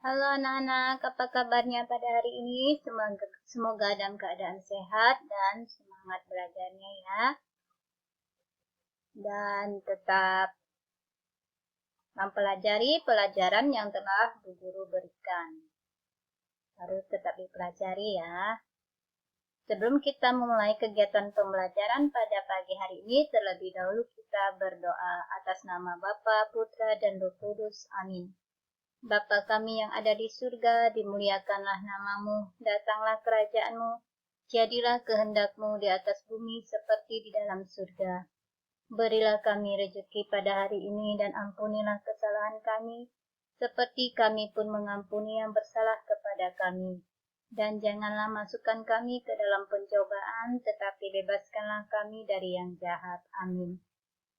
Halo anak-anak, apa kabarnya pada hari ini? Semoga dalam keadaan sehat dan semangat belajarnya ya. Dan tetap mempelajari pelajaran yang telah Bu Guru berikan. Harus tetap dipelajari ya. Sebelum kita memulai kegiatan pembelajaran pada pagi hari ini, terlebih dahulu kita berdoa atas nama Bapa, Putra, dan Roh Kudus. Amin. Bapa kami yang ada di surga, dimuliakanlah namamu, datanglah kerajaanmu, jadilah kehendakmu di atas bumi seperti di dalam surga. Berilah kami rezeki pada hari ini dan ampunilah kesalahan kami, seperti kami pun mengampuni yang bersalah kepada kami. Dan janganlah masukkan kami ke dalam pencobaan, tetapi bebaskanlah kami dari yang jahat. Amin.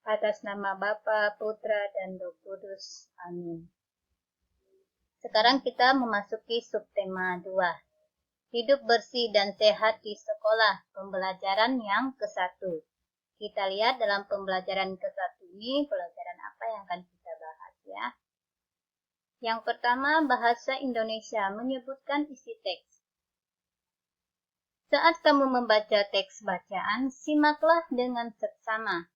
Atas nama Bapa, Putra, dan Roh Kudus. Amin. Sekarang kita memasuki subtema 2. Hidup bersih dan sehat di sekolah, pembelajaran yang ke-1. Kita lihat dalam pembelajaran ke-1 ini, pelajaran apa yang akan kita bahas ya. Yang pertama, bahasa Indonesia menyebutkan isi teks. Saat kamu membaca teks bacaan, simaklah dengan seksama.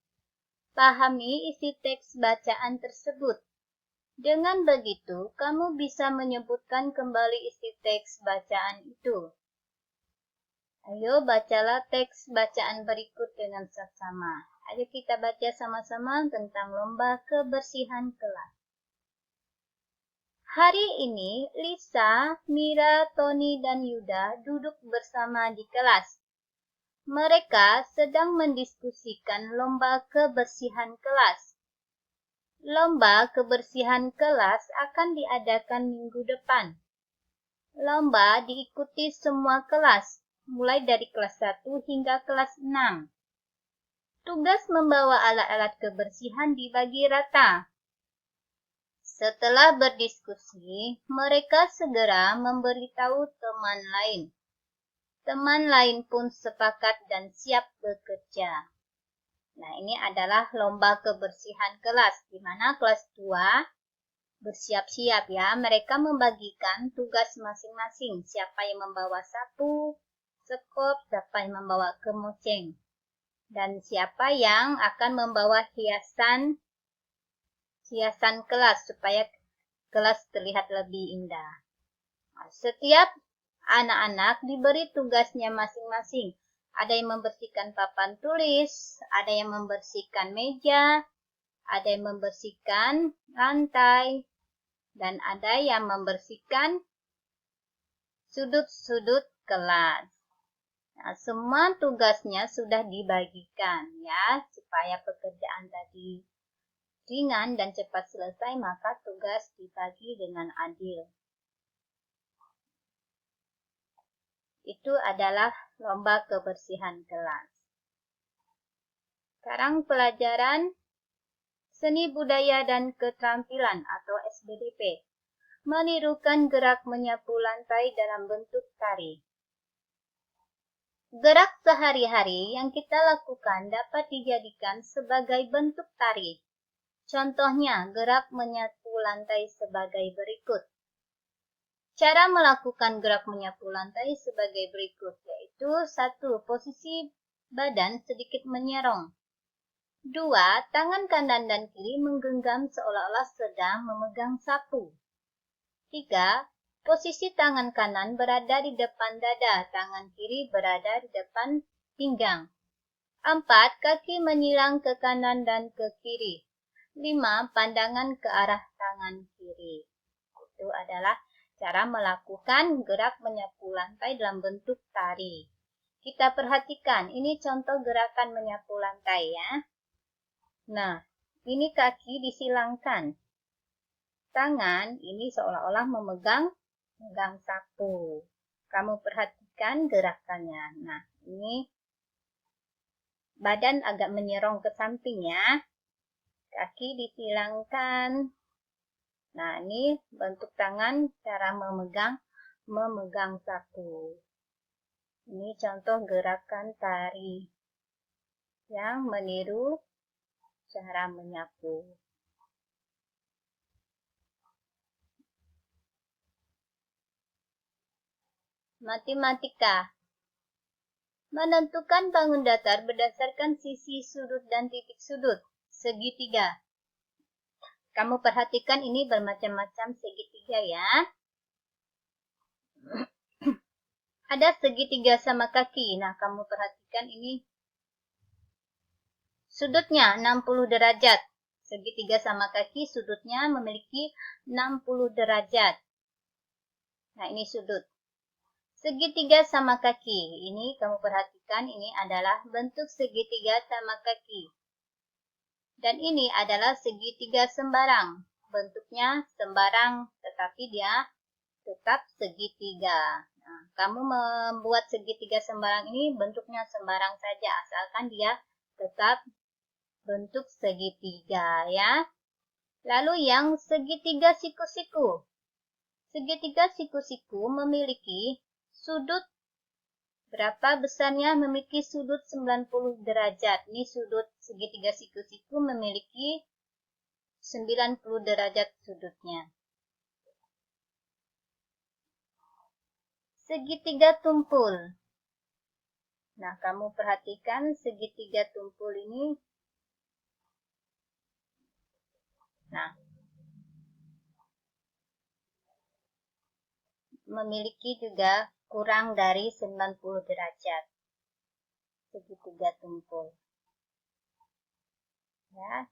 Pahami isi teks bacaan tersebut. Dengan begitu, kamu bisa menyebutkan kembali isi teks bacaan itu. Ayo bacalah teks bacaan berikut dengan seksama. Ayo kita baca sama-sama tentang lomba kebersihan kelas. Hari ini, Lisa, Mira, Tony, dan Yuda duduk bersama di kelas. Mereka sedang mendiskusikan lomba kebersihan kelas. Lomba kebersihan kelas akan diadakan minggu depan. Lomba diikuti semua kelas, mulai dari kelas 1 hingga kelas 6. Tugas membawa alat-alat kebersihan dibagi rata. Setelah berdiskusi, mereka segera memberitahu teman lain. Teman lain pun sepakat dan siap bekerja. Nah, ini adalah lomba kebersihan kelas, di mana kelas 2 bersiap-siap ya. Mereka membagikan tugas masing-masing. Siapa yang membawa sapu, sekop, siapa yang membawa kemoceng. Dan siapa yang akan membawa hiasan kelas supaya kelas terlihat lebih indah. Nah, setiap anak-anak diberi tugasnya masing-masing. Ada yang membersihkan papan tulis, ada yang membersihkan meja, ada yang membersihkan lantai, dan ada yang membersihkan sudut-sudut kelas. Nah, semua tugasnya sudah dibagikan ya, supaya pekerjaan tadi ringan dan cepat selesai, maka tugas dibagi dengan adil. Itu adalah lomba kebersihan kelas. Sekarang pelajaran Seni Budaya dan Keterampilan atau SBDP. Menirukan gerak menyapu lantai dalam bentuk tari. Gerak sehari-hari yang kita lakukan dapat dijadikan sebagai bentuk tari. Contohnya, gerak menyapu lantai sebagai berikut. Cara melakukan gerak menyapu lantai sebagai berikut, yaitu 1. Posisi badan sedikit menyerong. 2. Tangan kanan dan kiri menggenggam seolah-olah sedang memegang sapu. 3. Posisi tangan kanan berada di depan dada, tangan kiri berada di depan pinggang. 4. Kaki menyilang ke kanan dan ke kiri. 5. Pandangan ke arah tangan kiri. Itu adalah cara melakukan gerak menyapu lantai dalam bentuk tari. Kita perhatikan, ini contoh gerakan menyapu lantai ya. Nah, ini kaki disilangkan. Tangan ini seolah-olah memegang sapu. Kamu perhatikan gerakannya. Nah, ini badan agak menyerong ke samping ya. Kaki disilangkan. Nah, ini bentuk tangan cara memegang sapu. Ini contoh gerakan tari yang meniru cara menyapu. Matematika. Menentukan bangun datar berdasarkan sisi sudut dan titik sudut. Segitiga. Kamu perhatikan ini bermacam-macam segitiga ya. Ada segitiga sama kaki. Nah, kamu perhatikan ini sudutnya 60 derajat. Segitiga sama kaki sudutnya memiliki 60 derajat. Nah, ini sudut. Segitiga sama kaki. Ini kamu perhatikan, ini adalah bentuk segitiga sama kaki. Dan ini adalah segitiga sembarang. Bentuknya sembarang, tetapi dia tetap segitiga. Nah, kamu membuat segitiga sembarang ini bentuknya sembarang saja, asalkan dia tetap bentuk segitiga ya. Lalu yang segitiga siku-siku. Segitiga siku-siku memiliki sudut berapa besarnya? Memiliki sudut 90 derajat. Ini sudut segitiga siku-siku memiliki 90 derajat sudutnya. Segitiga tumpul. Nah, kamu perhatikan segitiga tumpul ini. Nah, memiliki juga kurang dari 90 derajat. Segitiga tumpul. Ya.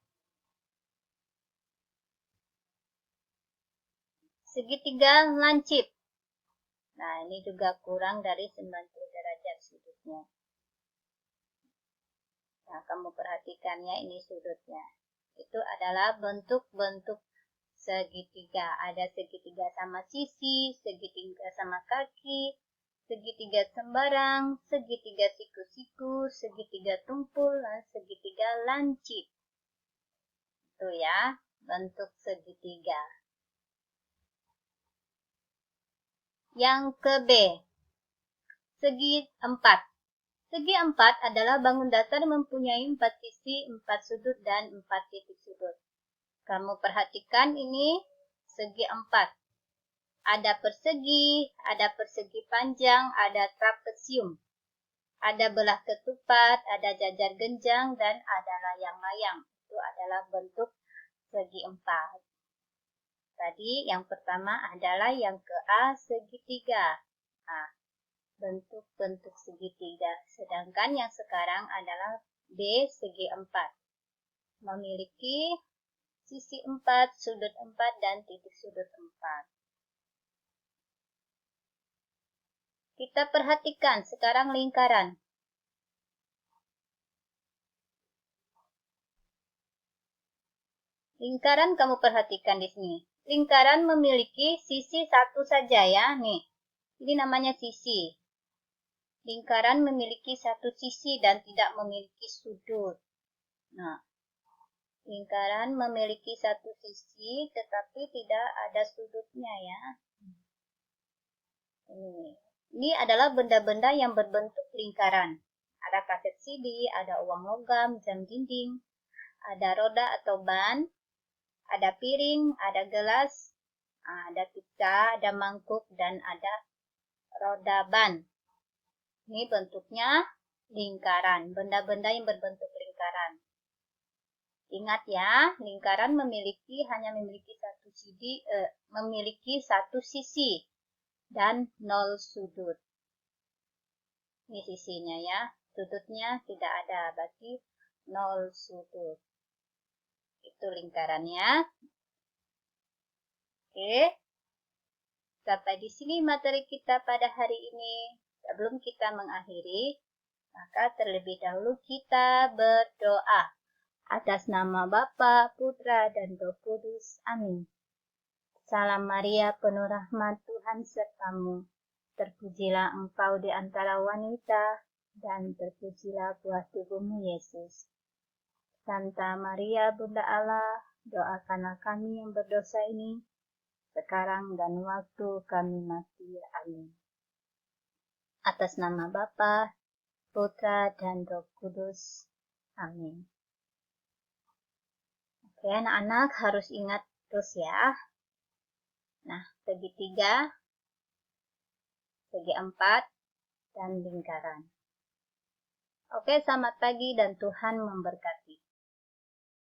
Segitiga lancip. Nah, ini juga kurang dari 90 derajat sudutnya. Nah, kamu perhatikan ya, ini sudutnya. Itu adalah bentuk-bentuk segitiga. Ada segitiga sama sisi, segitiga sama kaki, segitiga sembarang, segitiga siku-siku, segitiga tumpul, dan segitiga lancip. Itu ya, bentuk segitiga. Yang ke B, segi empat. Segi empat adalah bangun datar mempunyai 4 sisi, 4 sudut, dan 4 titik sudut. Kamu perhatikan ini segi empat. Ada persegi panjang, ada trapesium. Ada belah ketupat, ada jajar genjang, dan ada layang-layang. Itu adalah bentuk segi empat. Tadi yang pertama adalah yang ke A, segitiga. Nah, bentuk-bentuk segitiga. Sedangkan yang sekarang adalah B, segi empat. Memiliki sisi 4, sudut 4, dan titik sudut 4. Kita perhatikan sekarang lingkaran. Lingkaran kamu perhatikan di sini. Lingkaran memiliki sisi satu saja ya, nih. Ini namanya sisi. Lingkaran memiliki satu sisi dan tidak memiliki sudut. Nah, lingkaran memiliki satu sisi tetapi tidak ada sudutnya ya. Ini adalah benda-benda yang berbentuk lingkaran. Ada kaset CD, ada uang logam, jam dinding, ada roda atau ban, ada piring, ada gelas, ada pizza, ada mangkuk, dan ada roda ban. Ini bentuknya lingkaran, benda-benda yang berbentuk lingkaran. Ingat ya, lingkaran hanya memiliki satu sisi dan 0 sudut. Ini sisinya ya, sudutnya tidak ada, berarti 0 sudut. Itu lingkarannya. Oke, sampai di sini materi kita pada hari ini. Sebelum kita mengakhiri, maka terlebih dahulu kita berdoa. Atas nama Bapa, Putra, dan Roh Kudus. Amin. Salam Maria, penuh rahmat, Tuhan sertamu. Terpujilah engkau di antara wanita, dan terpujilah buah tubuhmu, Yesus. Santa Maria, Bunda Allah, doakanlah kami yang berdosa ini, sekarang dan waktu kami mati. Amin. Atas nama Bapa, Putra, dan Roh Kudus. Amin. Oke, anak-anak harus ingat terus ya. Nah, segitiga segi empat, dan lingkaran. Oke, selamat pagi dan Tuhan memberkati.